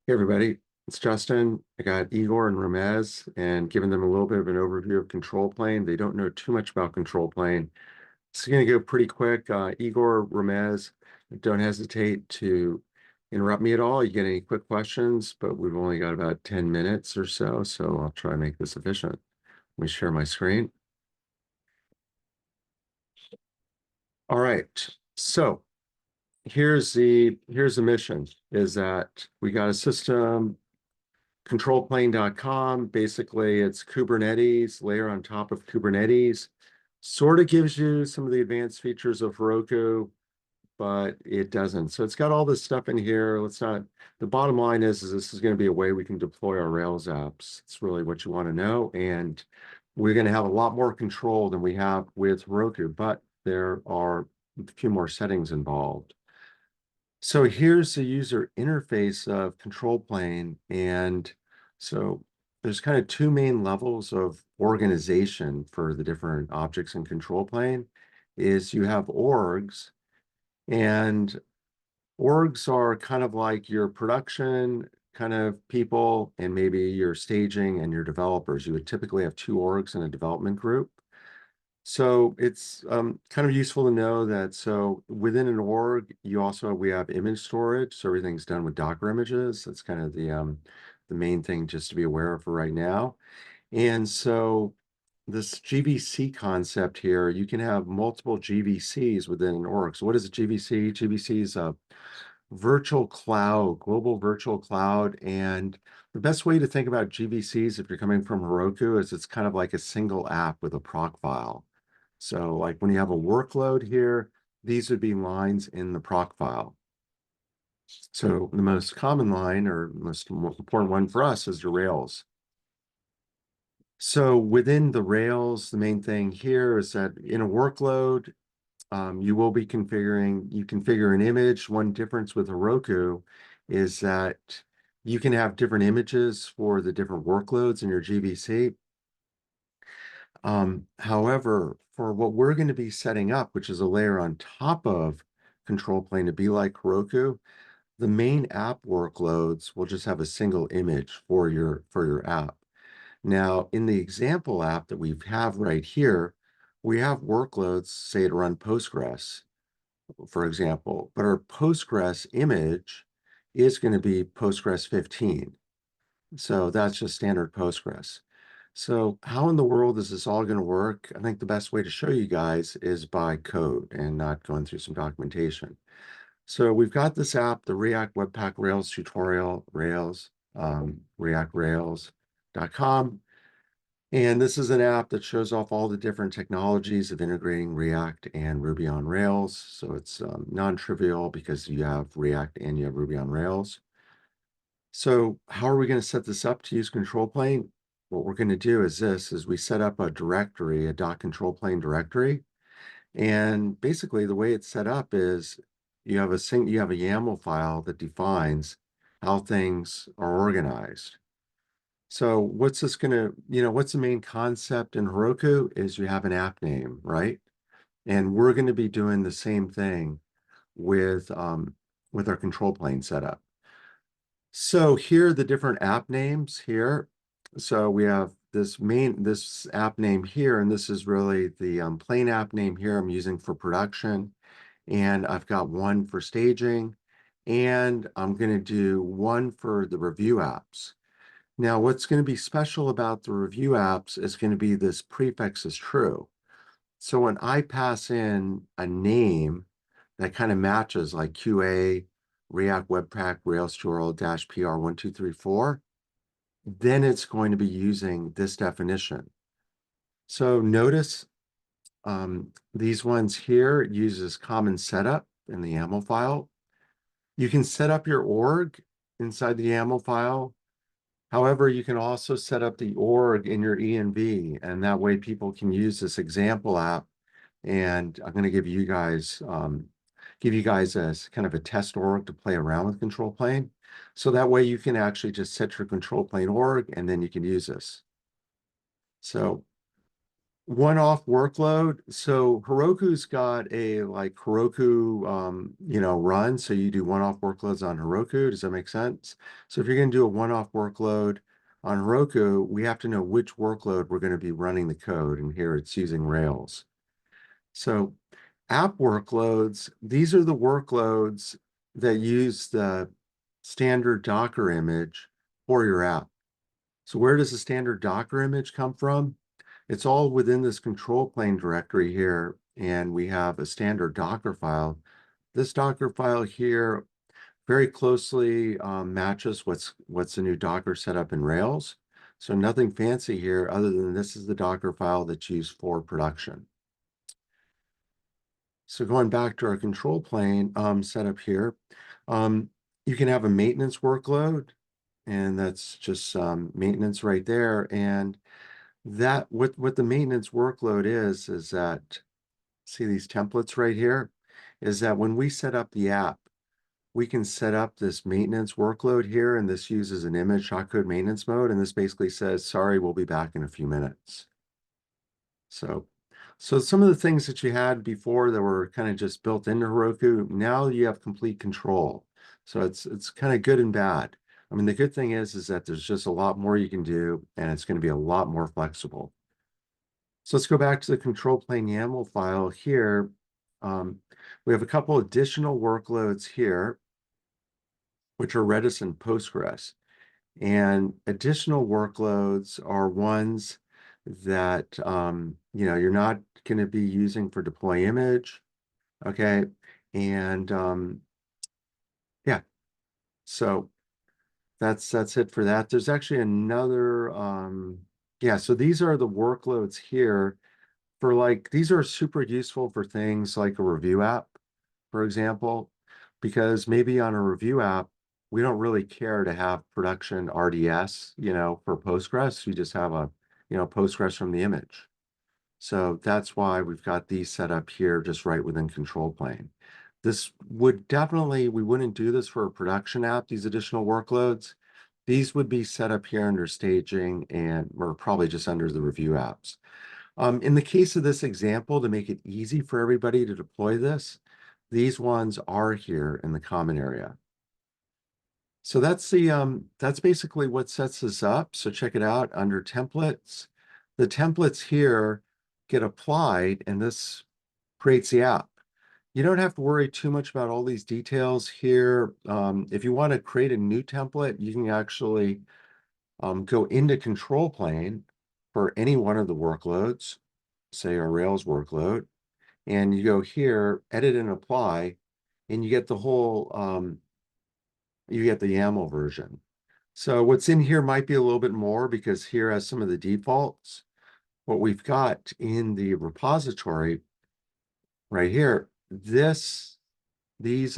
Hey everybody, it's Justin. I got Igor and Ramez and giving them a little bit of an overview of control plane. They don't know too much about control plane. It's going to go pretty quick. Igor, Ramez, don't hesitate to interrupt me at all. You get any quick questions, but we've only got about 10 minutes or so, so I'll try to make this efficient. Let me share my screen. All right. So here's the mission is that we got a system controlplane.com. Basically, it's Kubernetes, layer on top of Kubernetes. Sort of gives you some of the advanced features of Heroku, but it doesn't. So it's got all this stuff in here. Let's not, the bottom line is this is going to be a way we can deploy our Rails apps. It's really what you want to know. And we're going to have a lot more control than we have with Heroku, but there are a few more settings involved. So here's the user interface of control plane. And so there's kind of two main levels of organization for the different objects in control plane is you have orgs, and orgs are kind of like your production kind of people and maybe your staging and your developers. You would typically have two orgs in a development group. So it's kind of useful to know that so within an org, we have image storage. So everything's done with Docker images. That's kind of the main thing just to be aware of for right now. And so this GVC concept here, you can have multiple GVCs within an org. So what is a GVC? GVC is a virtual cloud, global virtual cloud. And the best way to think about GVCs if you're coming from Heroku is it's kind of like a single app with a proc file. So like when you have a workload here, these would be lines in the proc file. So the most common line or most important one for us is your Rails. So within the Rails, the main thing here is that in a workload, you will be you configure an image. One difference with Heroku is that you can have different images for the different workloads in your GVC. However, for what we're going to be setting up, which is a layer on top of control plane to be like Heroku, the main app workloads will just have a single image for your app. Now, in the example app that we have right here, we have workloads, say, to run Postgres, for example, but our Postgres image is going to be Postgres 15. So that's just standard Postgres. So how in the world is this all going to work? I think the best way to show you guys is by code and not going through some documentation. So we've got this app, the React Webpack Rails tutorial, Rails, reactrails.com. And this is an app that shows off all the different technologies of integrating React and Ruby on Rails. So it's non-trivial because you have React and you have Ruby on Rails. So how are we going to set this up to use control plane? What we're going to do is we set up a directory, a .control plane directory. And basically the way it's set up is you have a YAML file that defines how things are organized. So what's this gonna, what's the main concept in Heroku is you have an app name, right? And we're going to be doing the same thing with our control plane setup. So here are the different app names here. So we have this app name here, and this is really the plain app name here I'm using for production. And I've got one for staging, and I'm going to do one for the review apps. Now, what's going to be special about the review apps is going to be this prefix is true. So when I pass in a name that kind of matches like QA, React Webpack, Rails tutorial dash PR 1234, then it's going to be using this definition. So notice these ones here uses common setup in the YAML file. You can set up your org inside the YAML file. However, you can also set up the org in your env, and that way people can use this example app. And I'm going to give you guys a kind of a test org to play around with control plane. So that way you can actually just set your control plane org and then you can use this. So One-off workload. So Heroku's got a like Heroku, run. So you do one-off workloads on Heroku. Does that make sense? So if you're going to do a one-off workload on Heroku, we have to know which workload we're going to be running the code. And here it's using Rails. So app workloads, these are the workloads that use the standard Docker image for your app. So where does the standard Docker image come from? It's all within this control plane directory here, and we have a standard Docker file. This Docker file here very closely matches what's the new Docker setup in Rails. So nothing fancy here other than this is the Docker file that's used for production. So going back to our control plane setup here, um, you can have a maintenance workload, and that's just maintenance right there. And that what the maintenance workload is that, see these templates right here, is that when we set up the app, we can set up this maintenance workload here, and this uses an image shotcode maintenance mode, and this basically says, sorry, we'll be back in a few minutes. So, so some of the things that you had before that were kind of just built into Heroku, now you have complete control. So it's kind of good and bad. I mean, the good thing is that there's just a lot more you can do, and it's going to be a lot more flexible. So let's go back to the control plane YAML file here. We have a couple additional workloads here, which are Redis and Postgres. And additional workloads are ones that you're not going to be using for deploy image. Okay. And yeah, so that's it for that. There's actually another yeah, so these are the workloads here for like these are super useful for things like a review app, for example, because maybe on a review app, we don't really care to have production RDS, for Postgres. You just have a, Postgres from the image. So that's why we've got these set up here just right within control plane. This would definitely, we wouldn't do this for a production app, these additional workloads. These would be set up here under staging and we're probably just under the review apps. In the case of this example, to make it easy for everybody to deploy this, these ones are here in the common area. So that's basically what sets this up. So check it out under templates. The templates here get applied and this creates the app. You don't have to worry too much about all these details here. If you want to create a new template, you can actually go into control plane for any one of the workloads, say our Rails workload, and you go here, edit and apply, and you get the whole, you get the YAML version. So what's in here might be a little bit more because here has some of the defaults. What we've got in the repository right here, these Docker, these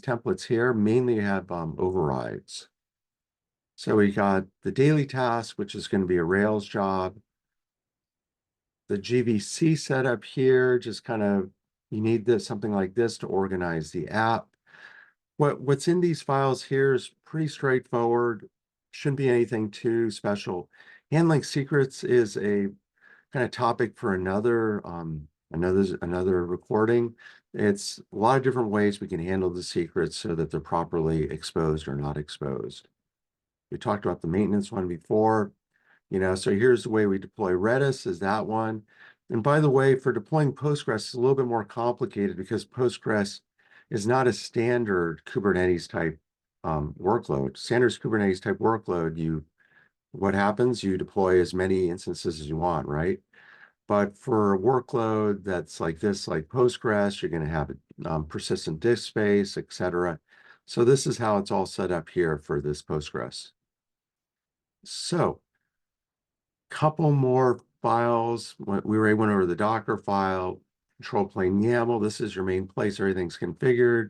templates here mainly have overrides. So we got the daily task, which is going to be a Rails job. The GVC setup here, just kind of, you need this something like this to organize the app. What's in these files here is pretty straightforward. Shouldn't be anything too special. Handling secrets is a kind of topic for another recording. It's a lot of different ways we can handle the secrets so that they're properly exposed or not exposed. We talked about the maintenance one before, so here's the way we deploy Redis is that one. And by the way, for deploying Postgres, it's a little bit more complicated because Postgres is not a standard Kubernetes type workload. Standard Kubernetes type workload, what happens? You deploy as many instances as you want, right? But for a workload that's like this, like Postgres, you're going to have persistent disk space, etc. So this is how it's all set up here for this Postgres. So couple more files. We already went over the Docker file, control plane YAML. This is your main place. Everything's configured.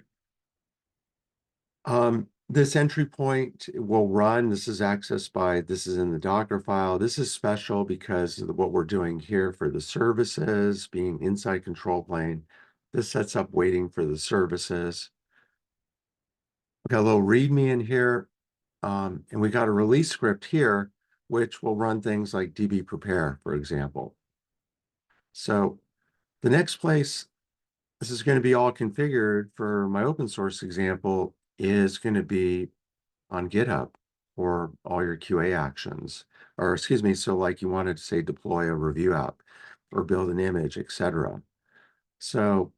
This entry point will run. This is accessed by, this is in the Docker file. This is special because of what we're doing here for the services being inside control plane. This sets up waiting for the services. We've got a little README in here, and we got a release script here, which will run things like DB prepare, for example. So the next place this is going to be all configured for my open source example is going to be on GitHub for all your QA actions. Or excuse me, so like you wanted to say deploy a review app or build an image, etc. So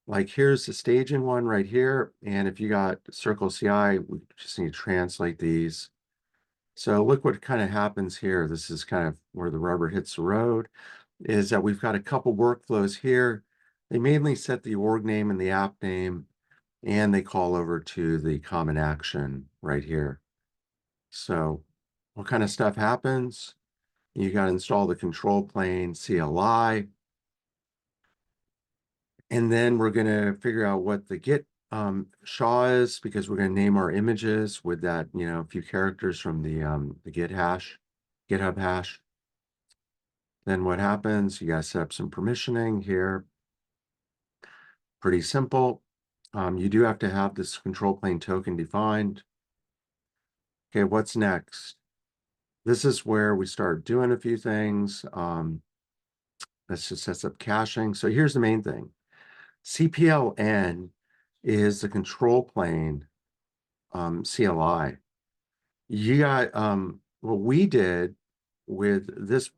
like here's the staging one right here. And if you got Circle CI, we just need to translate these. So look what kind of happens here. This is kind of where the rubber hits the road, is that we've got a couple workflows here. They mainly set the org name and the app name, and they call over to the common action right here. So what kind of stuff happens? You got to install the control plane CLI, and then we're going to figure out what the Git SHA is, because we're going to name our images with that, a few characters from the Git hash, GitHub hash. Then what happens? You got to set up some permissioning here. Pretty simple. You do have to have this control plane token defined. Okay, what's next? This is where we start doing a few things. Let's just set up caching. So here's the main thing. CPLN is the control plane CLI. You got what we did with this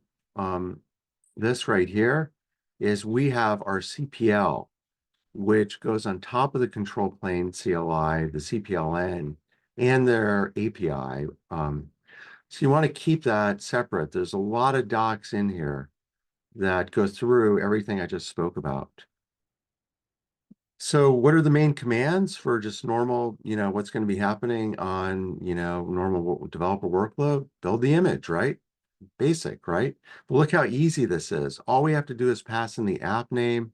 right here is we have our CPL, which goes on top of the control plane CLI, the CPLN, and their API. So you want to keep that separate. There's a lot of docs in here that go through everything I just spoke about. So what are the main commands for just normal, what's going to be happening on, normal developer workload? Build the image, right? Basic, right? But look how easy this is. All we have to do is pass in the app name.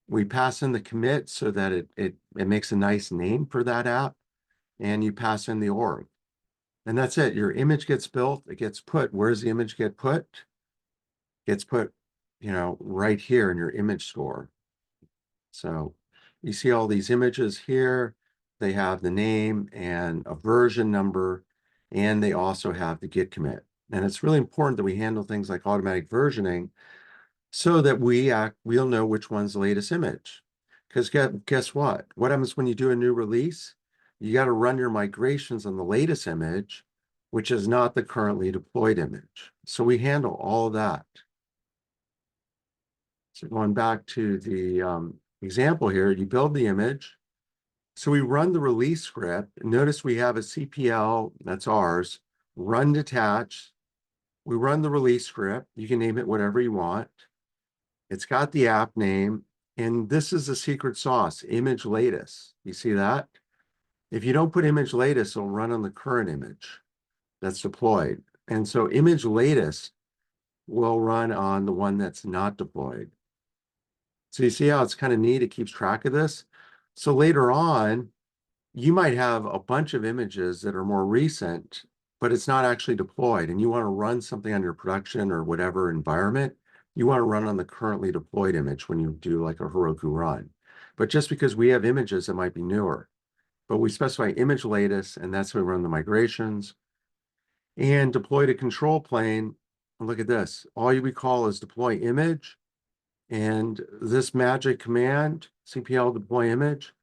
We pass in the commit so that it makes a nice name for that app, and you pass in the org. And that's it. Your image gets built. It gets put. Where does the image get put? Gets put, right here in your image store. So you see all these images here. They have the name and a version number, and they also have the Git commit. And it's really important that we handle things like automatic versioning so that we'll know which one's the latest image. Because guess what? What happens when you do a new release? You got to run your migrations on the latest image, which is not the currently deployed image. So we handle all of that. So going back to the example here, you build the image. So we run the release script. Notice we have a CPL, that's ours, run detach. We run the release script. You can name it whatever you want. It's got the app name, and this is the secret sauce, image latest. You see that? If you don't put image latest, it'll run on the current image that's deployed. And so image latest will run on the one that's not deployed. So you see how it's kind of neat, it keeps track of this. So later on, you might have a bunch of images that are more recent, but it's not actually deployed, and you want to run something on your production or whatever environment, you want to run on the currently deployed image when you do like a Heroku run. But just because we have images that might be newer, but we specify image latest, and that's how we run the migrations. And deploy to control plane, look at this. All you recall is deploy image, and this magic command, CPL deploy image,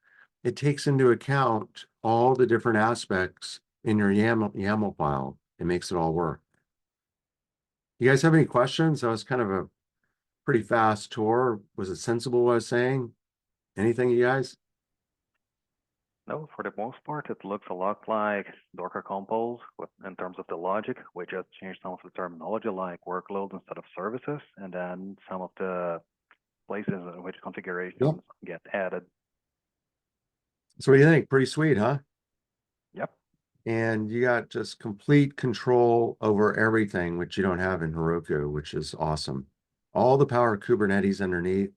it takes into account all the different aspects in your YAML file. It makes it all work. You guys have any questions? That was kind of a pretty fast tour. Was it sensible what I was saying? Anything, you guys? No, for the most part, it looks a lot like Docker Compose in terms of the logic. We just changed some of the terminology like workload instead of services, and then some of the places in which configurations Yep. get added. So what do you think? Pretty sweet, huh? Yep. And you got just complete control over everything, which you don't have in Heroku, which is awesome. All the power of Kubernetes underneath,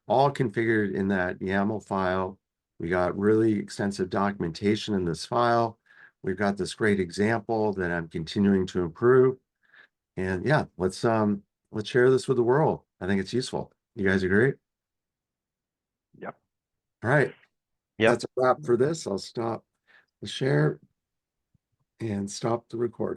all configured in that YAML file. We got really extensive documentation in this file. We've got this great example that I'm continuing to improve. And yeah, let's share this with the world. I think it's useful. You guys agree? Yep. All right. Yep. That's a wrap for this. I'll stop the share and stop the recording.